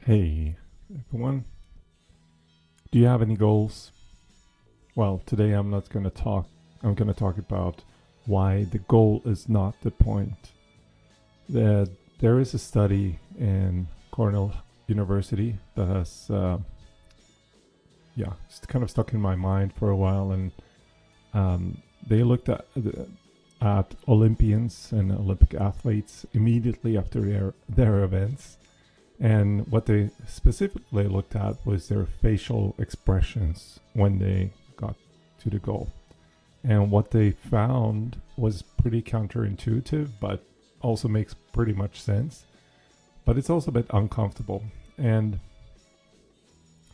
Hey, everyone. Do you have any goals? Well, today I'm not going to talk. I'm going to talk about why the goal is not the point. There is a study in Cornell University that has, it's kind of stuck in my mind for a while, and they looked at Olympians and Olympic athletes immediately after their events. And what they specifically looked at was their facial expressions when they got to the goal. And what they found was pretty counterintuitive, but also makes pretty much sense. But it's also a bit uncomfortable. And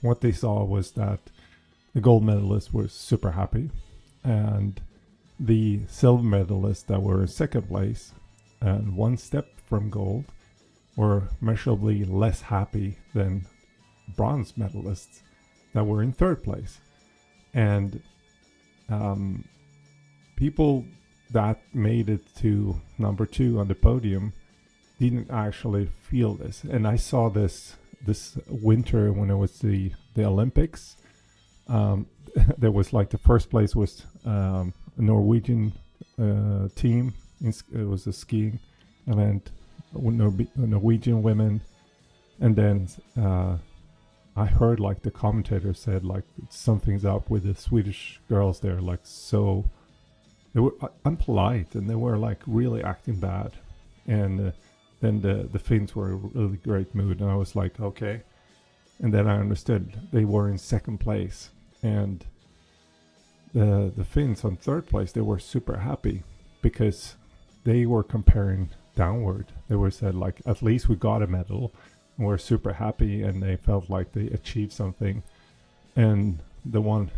what they saw was that the gold medalists were super happy. And the silver medalists that were in second place and one step from gold were measurably less happy than bronze medalists that were in third place. And people that made it to number 2 on the podium didn't actually feel this. And I saw this winter when it was the Olympics. There was like the first place was a Norwegian team. It was a skiing event. Norwegian women, and then I heard like the commentator said like something's up with the Swedish girls. They're like so they were unpolite and they were like really acting bad, and then the Finns were in a really great mood, and I was like okay, and then I understood they were in second place, and the Finns on third place, they were super happy because they were comparing downward. They were said like, at least we got a medal, and we're super happy, and they felt like they achieved something. And the ones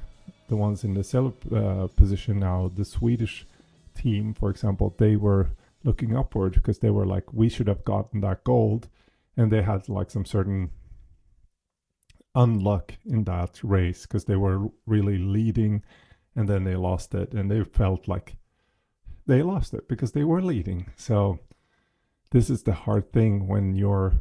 in the silver position now, the Swedish team, for example, they were looking upward because they were like, we should have gotten that gold, and they had like some certain unluck in that race because they were really leading, and then they lost it, and they felt like they lost it because they were leading. So this is the hard thing when your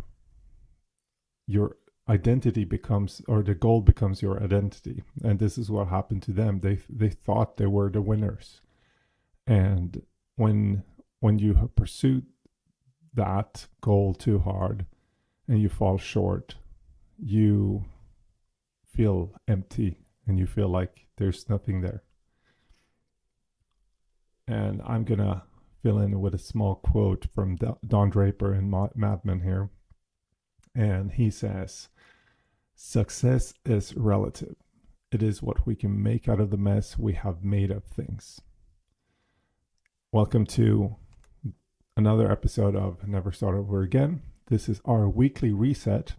identity becomes, or the goal becomes your identity. And this is what happened to them. They thought they were the winners. And when you have pursued that goal too hard and you fall short, you feel empty and you feel like there's nothing there. And I'm going to fill in with a small quote from Don Draper in Mad Men here. And he says, "Success is relative. It is what we can make out of the mess we have made of things." Welcome to another episode of Never Start Over Again. This is our weekly reset,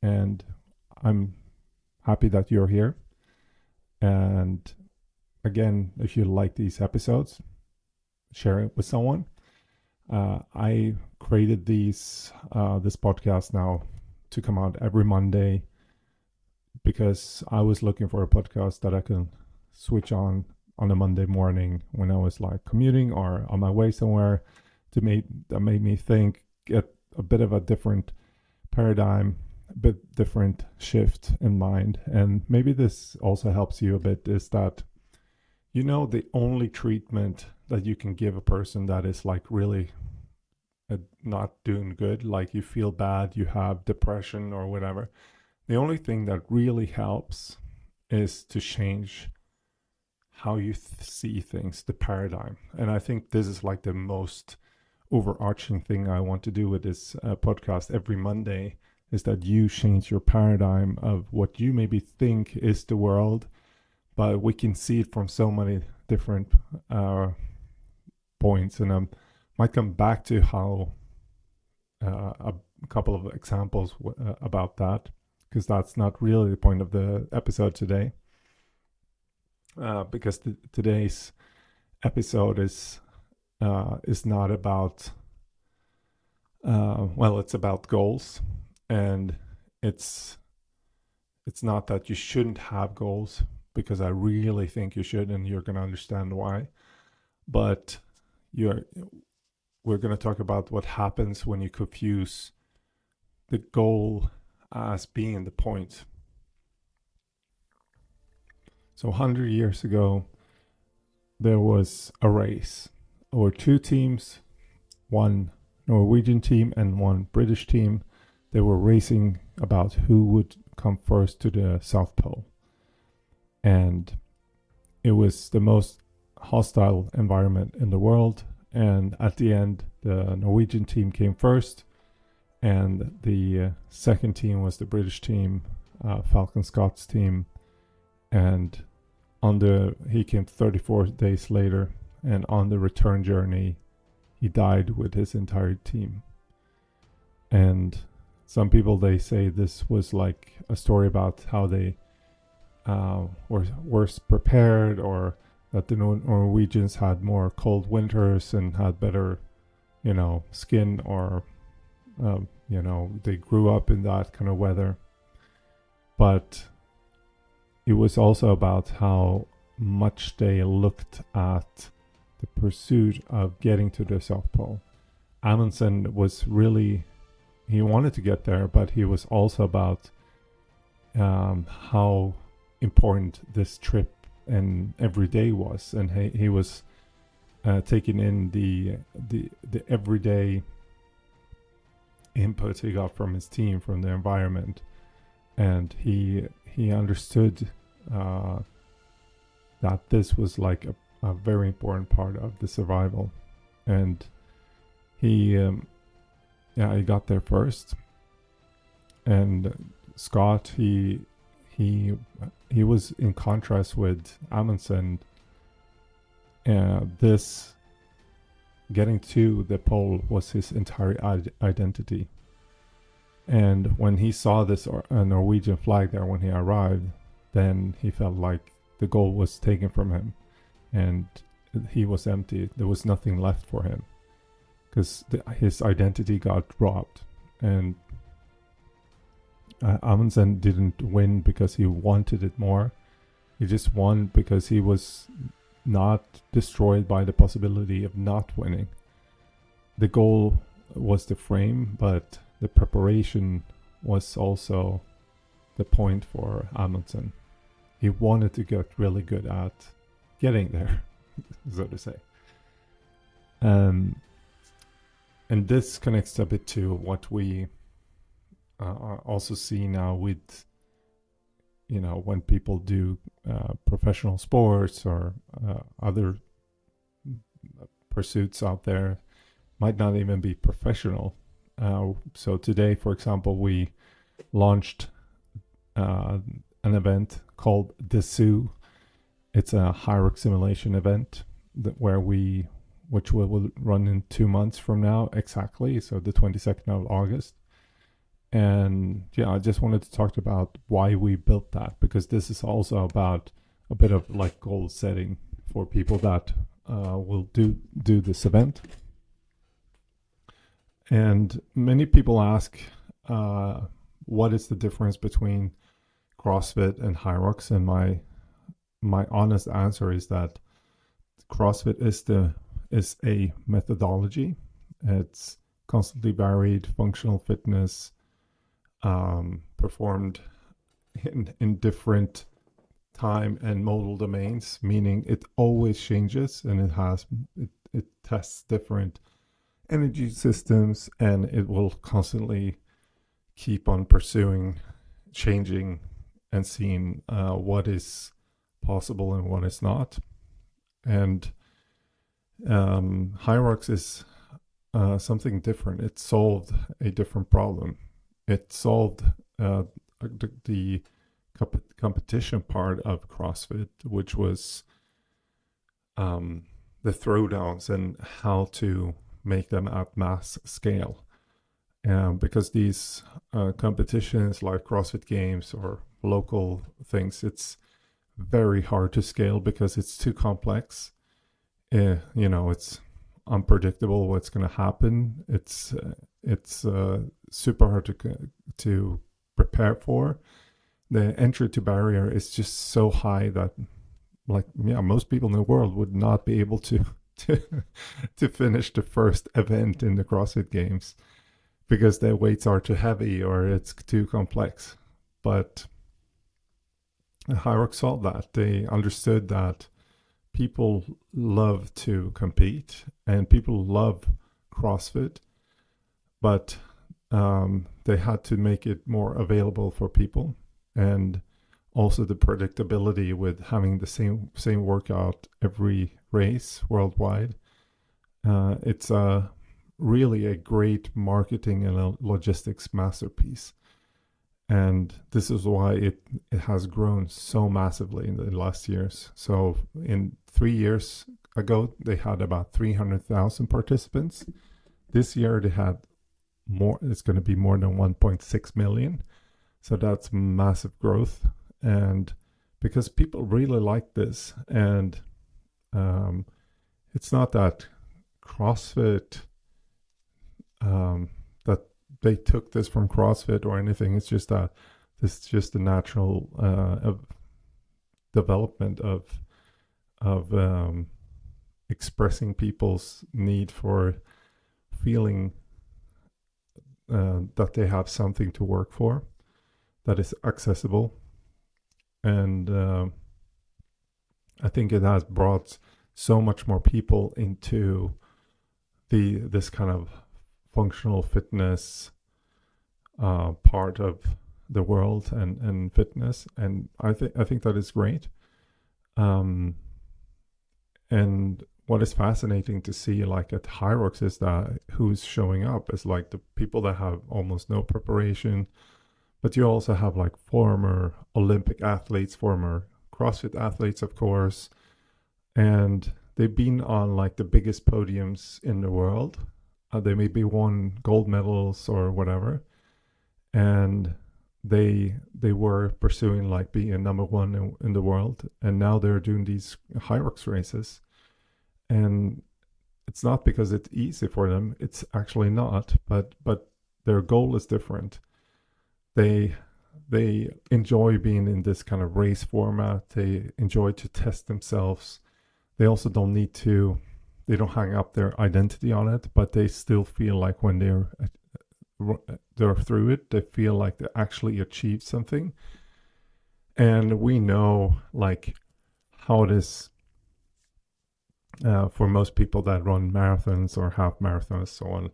and I'm happy that you're here. And again, if you like these episodes, share it with someone. I created this podcast now to come out every Monday because I was looking for a podcast that I can switch on a Monday morning when I was like commuting or on my way somewhere that made me think, get a bit of a different paradigm, a bit different shift in mind. And maybe this also helps you a bit, is that the only treatment that you can give a person that is like really not doing good, like you feel bad, you have depression or whatever, the only thing that really helps is to change how you see things, the paradigm. And I think this is like the most overarching thing I want to do with this podcast every Monday, is that you change your paradigm of what you maybe think is the world, but we can see it from so many different points. And I might come back to how a couple of examples about that, because that's not really the point of the episode today. Because today's episode is not about it's about goals, and it's not that you shouldn't have goals, because I really think you should, and you're going to understand why. But we're going to talk about what happens when you confuse the goal as being the point. So 100 years ago, there was a race. There were two teams, one Norwegian team and one British team. They were racing about who would come first to the South Pole. And it was the most hostile environment in the world. And at the end, the Norwegian team came first. And the second team was the British team, Falcon Scott's team. And he came 34 days later. And on the return journey, he died with his entire team. And some people, they say this was like a story about how they were worse prepared, or that the Norwegians had more cold winters and had better, skin, or, they grew up in that kind of weather. But it was also about how much they looked at the pursuit of getting to the South Pole. Amundsen was really, he wanted to get there, but he was also about how important this trip and every day was, and he was taking in the everyday input he got from his team, from the environment, and he understood that this was like a very important part of the survival. And he got there first. And Scott, he was in contrast with Amundsen. This getting to the pole was his entire identity. And when he saw this Norwegian flag there when he arrived, then he felt like the goal was taken from him, and he was empty. There was nothing left for him, because his identity got robbed. And Amundsen didn't win because he wanted it more. He just won because he was not destroyed by the possibility of not winning. The goal was the frame, but the preparation was also the point for Amundsen. He wanted to get really good at getting there, so to say. And this connects a bit to what we also see now with, when people do professional sports or other pursuits out there, might not even be professional. So today, for example, we launched an event called The Zoo. It's a Hyrox simulation event which will run in 2 months from now exactly, so the 22nd of August. And I just wanted to talk about why we built that, because this is also about a bit of like goal setting for people that will do this event. And many people ask, what is the difference between CrossFit and Hyrox? And my honest answer is that CrossFit is a methodology. It's constantly varied functional fitness, performed in different time and modal domains, meaning it always changes, and it tests different energy systems, and it will constantly keep on pursuing, changing, and seeing what is possible and what is not. And Hyrox is something different. It solved a different problem. It solved the competition part of CrossFit, which was the throwdowns and how to make them at mass scale. Because these competitions like CrossFit Games or local things, it's very hard to scale because it's too complex. It's unpredictable what's going to happen. It's super hard to prepare for. The entry to barrier is just so high that, most people in the world would not be able to finish the first event in the CrossFit Games, because their weights are too heavy or it's too complex. But Hyrox solved that. They understood that people love to compete and people love CrossFit, but they had to make it more available for people, and also the predictability with having the same workout every race worldwide. It's really a great marketing and a logistics masterpiece. And this is why it has grown so massively in the last years. So in 3 years ago, they had about 300,000 participants. This year they had more. It's going to be more than 1.6 million. So that's massive growth. And because people really like this, and it's not that CrossFit, that they took this from CrossFit or anything. It's just that this is just a natural development of expressing people's need for feeling that they have something to work for that is accessible. And I think it has brought so much more people into this kind of functional fitness part of the world and fitness, and I think that is great. And what is fascinating to see, like at Hyrox, is that who's showing up is like the people that have almost no preparation, but you also have like former Olympic athletes, former CrossFit athletes, of course, and they've been on like the biggest podiums in the world. They maybe won gold medals or whatever, and they were pursuing like being a number one in the world, and now they're doing these Hyrox races. And it's not because it's easy for them, it's actually not, but their goal is different. They enjoy being in this kind of race format. They enjoy to test themselves. They also don't hang up their identity on it, but they still feel like when they're through it, they feel like they actually achieved something. And we know like how it is for most people that run marathons or half marathons, so on.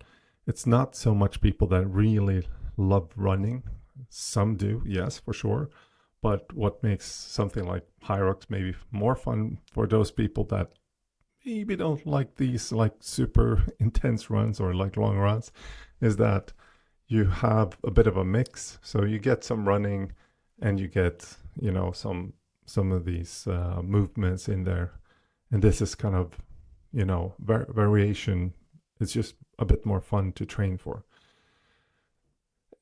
It's not so much people that really love running. Some do, yes, for sure. But what makes something like Hyrox maybe more fun for those people that maybe don't like these like super intense runs or like long runs is that you have a bit of a mix. So you get some running and you get, some of these movements in there. And this is kind of, variation. It's just a bit more fun to train for.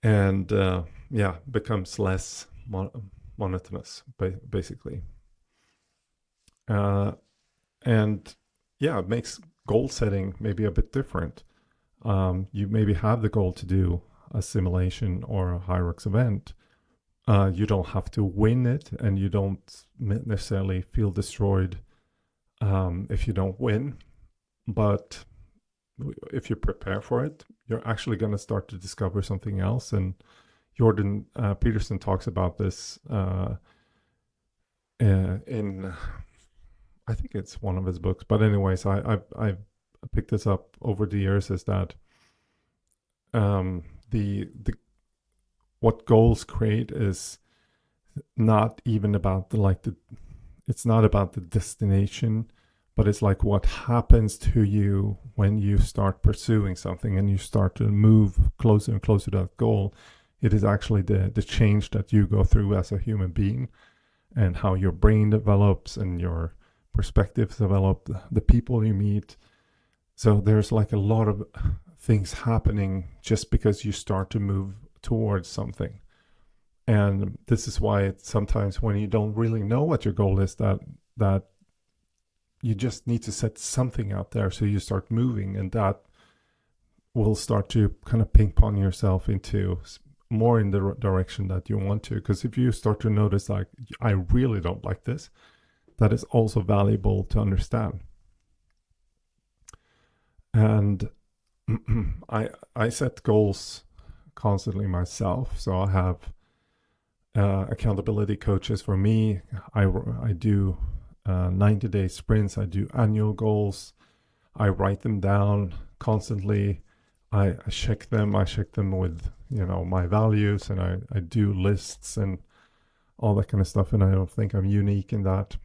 And becomes less monotonous, basically. And it makes goal setting maybe a bit different. You maybe have the goal to do a simulation or a Hyrox event. You don't have to win it, and you don't necessarily feel destroyed if you don't win. But if you prepare for it, you're actually going to start to discover something else. And Jordan Peterson talks about this in, I think it's one of his books. But anyways, I picked this up over the years, is that what goals create is not even about it's not about the destination, but it's like what happens to you when you start pursuing something and you start to move closer and closer to that goal. It is actually the change that you go through as a human being, and how your brain develops and your perspectives develop, the people you meet. So there's like a lot of things happening just because you start to move towards something. And this is why it's sometimes when you don't really know what your goal is, that you just need to set something out there, so you start moving, and that will start to kind of ping pong yourself into more in the direction that you want to. Because if you start to notice like, I really don't like this, that is also valuable to understand. And I set goals constantly myself. So I have accountability coaches for me. I do 90-day sprints. I do annual goals. I write them down constantly. I check them. I check them with my values, and I do lists and all that kind of stuff. And I don't think I'm unique in that.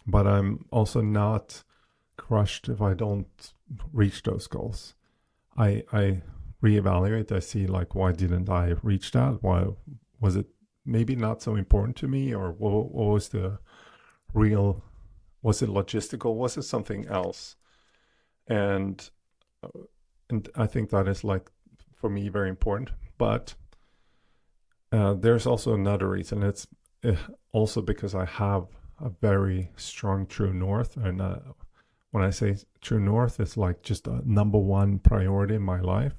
But I'm also not crushed if I don't reach those goals. I reevaluate. I see like, why didn't I reach that? Why was it maybe not so important to me, or what was the real? Was it logistical? Was it something else? And I think that is like for me very important. But there's also another reason. It's also because I have a very strong true north, and when I say true north, it's like just a number one priority in my life.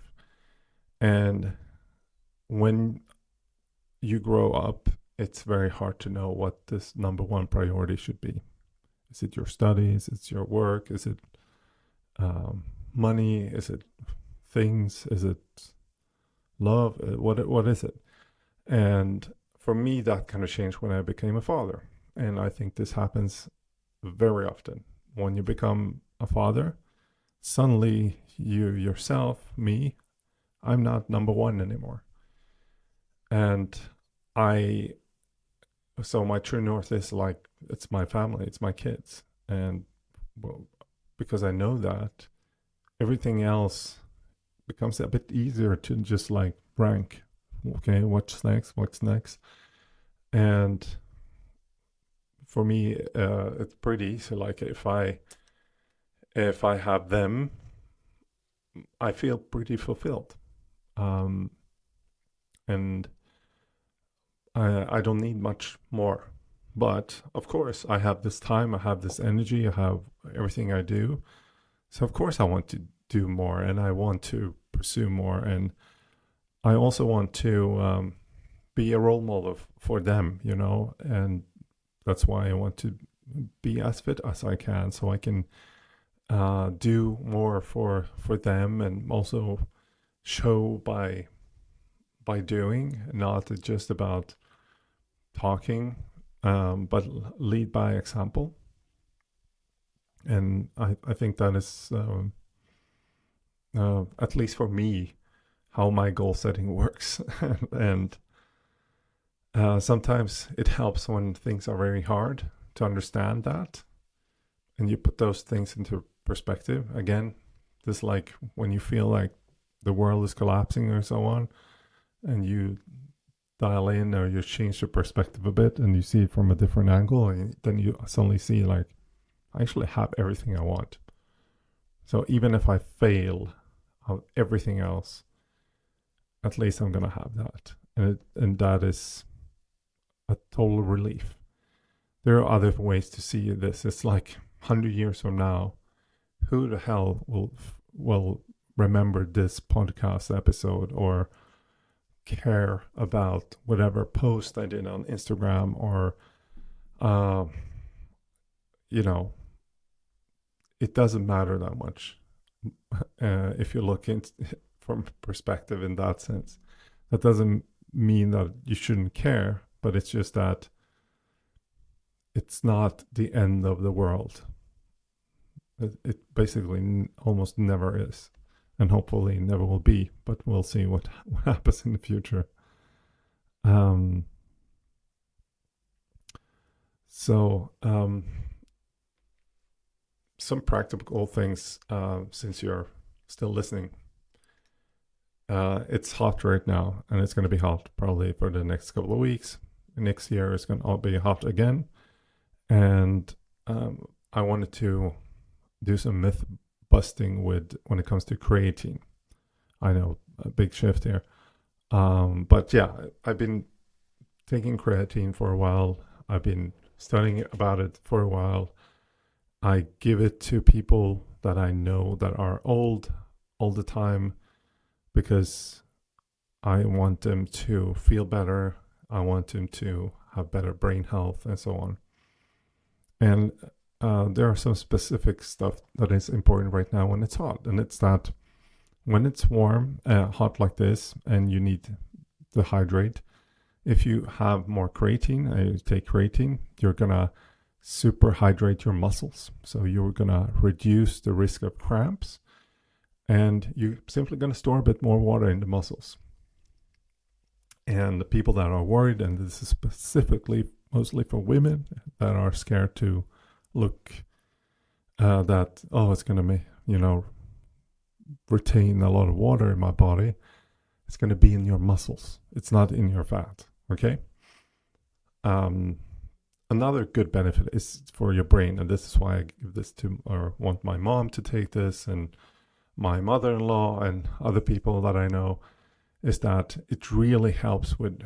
And when you grow up, it's very hard to know what this number one priority should be. Is it your studies? Is it your work? Is it money? Is it things? Is it love? What is it? And for me, that kind of changed when I became a father. And I think this happens very often. When you become a father, suddenly you yourself, me, I'm not number one anymore. And so my true north is like, it's my family, it's my kids. And well, because I know that, everything else becomes a bit easier to just like rank. Okay, what's next? And for me, it's pretty easy. Like if I have them, I feel pretty fulfilled. And I don't need much more. But of course, I have this time, I have this energy, I have everything I do. So of course I want to do more, and I want to pursue more, and I also want to be a role model for them, and that's why I want to be as fit as I can, so I can do more for them, and also show by doing, not just about talking, but lead by example. And I think that is, at least for me, how my goal setting works. And sometimes it helps when things are very hard to understand that, and you put those things into perspective. Again, just like when you feel like the world is collapsing or so on, and you dial in or you change your perspective a bit and you see it from a different angle, and then you suddenly see like, I actually have everything I want. So even if I fail on everything else, at least I'm gonna have that, and that is a total relief. There are other ways to see this. It's like 100 years from now, who the hell will remember this podcast episode or care about whatever post I did on Instagram, or it doesn't matter that much if you look in from perspective in that sense. That doesn't mean that you shouldn't care, but it's just that it's not the end of the world. It basically almost never is, and hopefully never will be, but we'll see what happens in the future. Some practical things, since you're still listening. It's hot right now, and it's going to be hot probably for the next couple of weeks. Next year it's going to all be hot again. And I wanted to do some myth busting when it comes to creatine. I know, a big shift here. But yeah, I've been taking creatine for a while. I've been studying about it for a while. I give it to people that I know that are old all the time, because I want them to feel better. I want them to have better brain health and so on. And there are some specific stuff that is important right now when it's hot, and it's that when it's warm, hot like this, and you need to hydrate, if you have more creatine, you take creatine, you're gonna super hydrate your muscles. So you're gonna reduce the risk of cramps, and you're simply gonna store a bit more water in the muscles. And the people that are worried, and this is specifically mostly for women that are scared to look that, oh, it's gonna make, retain a lot of water in my body. It's going to be in your muscles. It's not in your fat. Okay. Another good benefit is for your brain, and this is why I give this to, or want my mom to take this, and my mother-in-law and other people that I know, is that it really helps with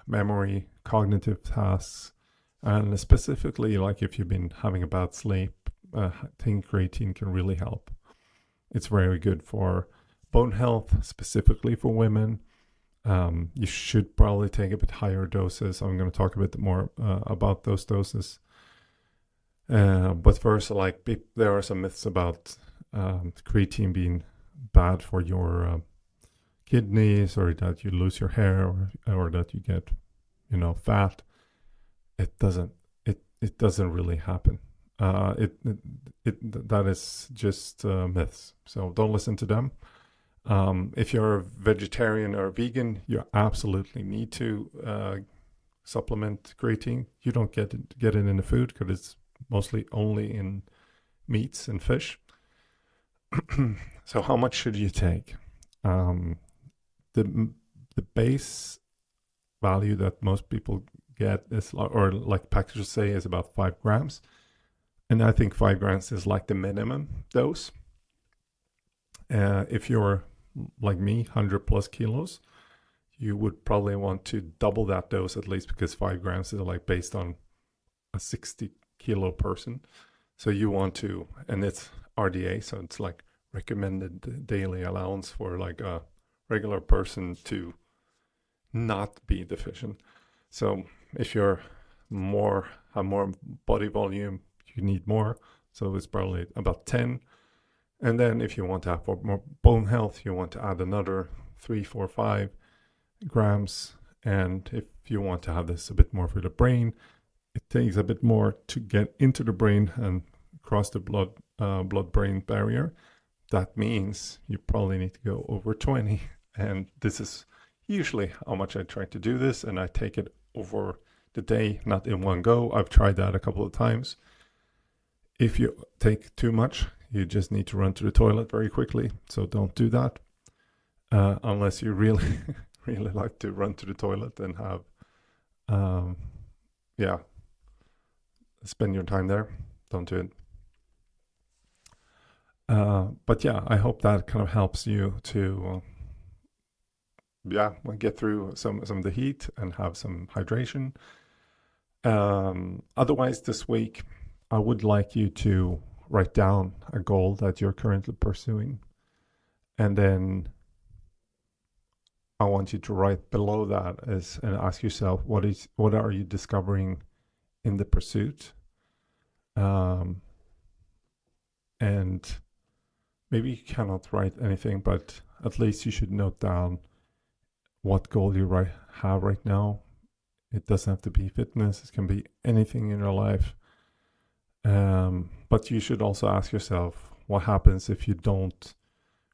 memory, cognitive tasks, and specifically, like if you've been having a bad sleep, I think creatine can really help. It's very good for bone health, specifically for women. You should probably take a bit higher doses. I'm going to talk a bit more about those doses. But first, there are some myths about creatine being bad for your kidneys, or that you lose your hair, or that you get, fat. It doesn't really happen. That is just myths. So don't listen to them. If you're a vegetarian or a vegan, you absolutely need to supplement creatine. You don't get it in the food because it's mostly only in meats and fish. So how much should you take? The base value that most people get is, or like packages say, is about 5 grams. And I think 5 grams is like the minimum dose. If you're like me, 100 plus kilos, you would probably want to double that dose at least, because 5 grams is like based on a 60 kilo person. So you want to, and it's RDA, so it's like recommended daily allowance for like a regular person to not be deficient. So if you're have more body volume, you need more. So it's probably about 10. And then if you want to have more bone health, you want to add another 3, 4, 5 grams. And if you want to have this a bit more for the brain, it takes a bit more to get into the brain and cross the blood-brain barrier. That means you probably need to go over 20. And this is usually how much I try to do this. And I take it over the day, not in one go. I've tried that a couple of times. If you take too much, you just need to run to the toilet very quickly. So don't do that. Unless you really, really like to run to the toilet and have, spend your time there. Don't do it. But yeah, I hope that kind of helps you to, get through some of the heat and have some hydration. Otherwise, this week, I would like you to write down a goal that you're currently pursuing. And then I want you to write below that and ask yourself, what are you discovering in the pursuit? And maybe you cannot write anything, but at least you should note down what goal you have right now. It doesn't have to be fitness. It can be anything in your life. But you should also ask yourself, what happens if you don't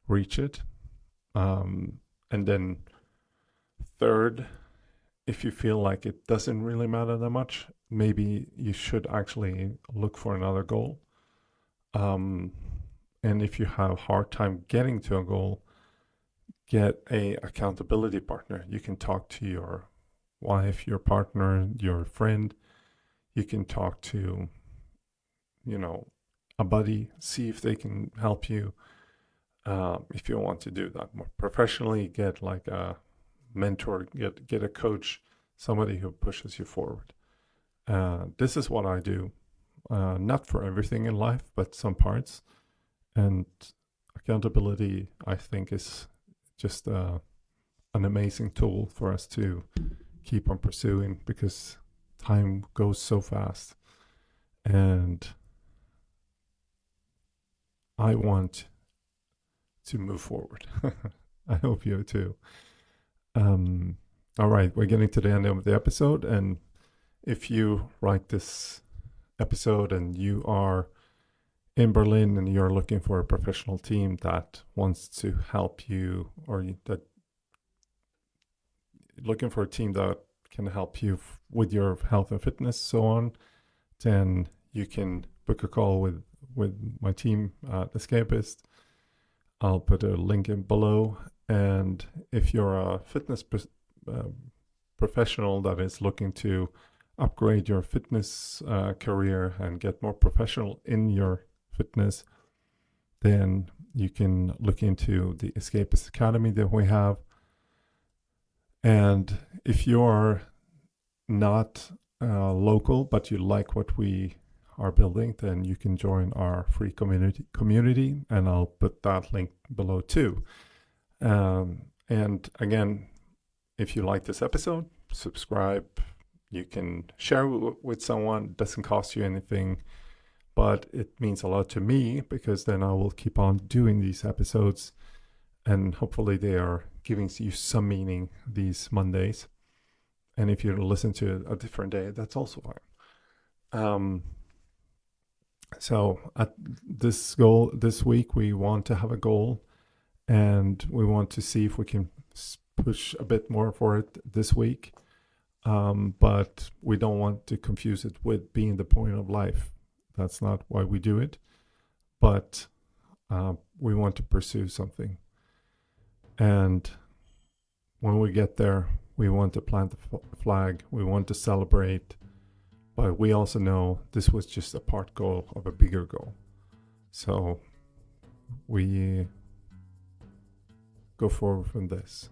reach it? And then third, if you feel like it doesn't really matter that much, maybe you should actually look for another goal. And if you have a hard time getting to a goal, get a accountability partner. You can talk to your wife, your partner, your friend. You can talk to, a buddy, see if they can help you. If you want to do that more professionally, get like a mentor, get a coach, somebody who pushes you forward. This is what I do, not for everything in life, but some parts. And accountability, I think, is just an amazing tool for us to keep on pursuing, because time goes so fast. And I want to move forward. I hope you too. All right, we're getting to the end of the episode, and if you like this episode and you are in Berlin and you're looking for a professional team that wants to help you, or that looking for a team that can help you with your health and fitness, so on, then you can book a call with my team at Escapist. I'll put a link in below. And if you're a fitness professional that is looking to upgrade your fitness career and get more professional in your fitness, then you can look into the Escapist Academy that we have. And if you're not local, but you like what we are building, then you can join our free community, and I'll put that link below too. And again, if you like this episode, subscribe. You can share with someone. It doesn't cost you anything, but it means a lot to me, because then I will keep on doing these episodes, and hopefully they are giving you some meaning these Mondays. And if you listen to a different day, that's also fine. So at this week, we want to have a goal, and we want to see if we can push a bit more for it this week. But we don't want to confuse it with being the point of life. That's not why we do it. But we want to pursue something. And when we get there, we want to plant the flag. We want to celebrate. But we also know this was just a part goal of a bigger goal. So we go forward from this.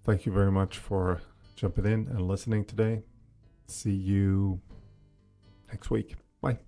Thank you very much for jumping in and listening today. See you next week. Bye.